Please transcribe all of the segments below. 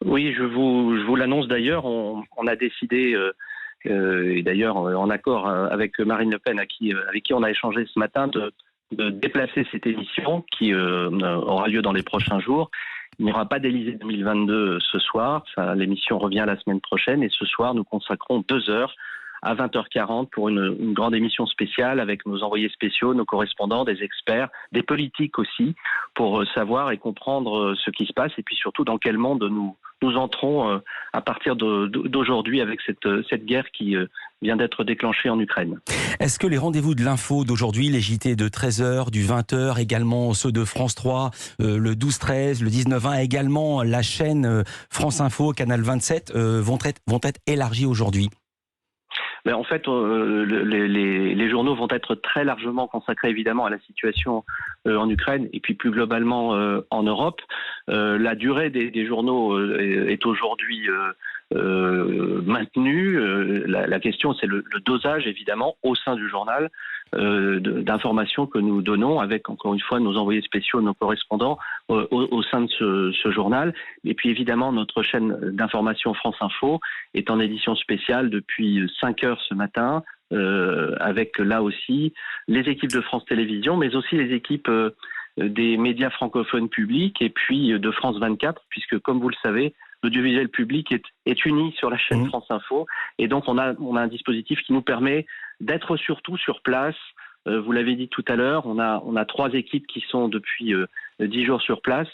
Oui, je vous l'annonce d'ailleurs. On a décidé, et d'ailleurs en accord avec Marine Le Pen, avec qui on a échangé ce matin, de déplacer cette émission qui aura lieu dans les prochains jours. Il n'y aura pas d'Élysée 2022 ce soir. L'émission revient la semaine prochaine et ce soir, nous consacrons 2 heures à 20h40 pour une grande émission spéciale avec nos envoyés spéciaux, nos correspondants, des experts, des politiques aussi, pour savoir et comprendre ce qui se passe et puis surtout dans quel monde nous entrons à partir d'aujourd'hui avec cette guerre qui vient d'être déclenchée en Ukraine. Est-ce que les rendez-vous de l'info d'aujourd'hui, les JT de 13h, du 20h, également ceux de France 3, le 12-13, le 19-20, également la chaîne France Info, Canal 27, vont être élargis aujourd'hui? Mais en fait, les journaux vont être très largement consacrés évidemment à la situation en Ukraine et puis plus globalement en Europe. La durée des journaux est aujourd'hui maintenue. La question, c'est le dosage évidemment au sein du journal d'informations que nous donnons avec encore une fois nos envoyés spéciaux, nos correspondants au sein de ce journal. Et puis évidemment, notre chaîne d'information France Info est en édition spéciale depuis 5 heures ce matin, avec là aussi les équipes de France Télévisions, mais aussi les équipes des médias francophones publics et puis de France 24, puisque comme vous le savez, l'audiovisuel public est uni sur la chaîne France Info, et donc on a un dispositif qui nous permet d'être surtout sur place. Vous l'avez dit tout à l'heure, on a 3 équipes qui sont depuis 10 jours sur place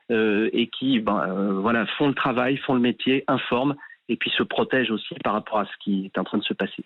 et qui font le travail, font le métier, informent et puis se protègent aussi par rapport à ce qui est en train de se passer.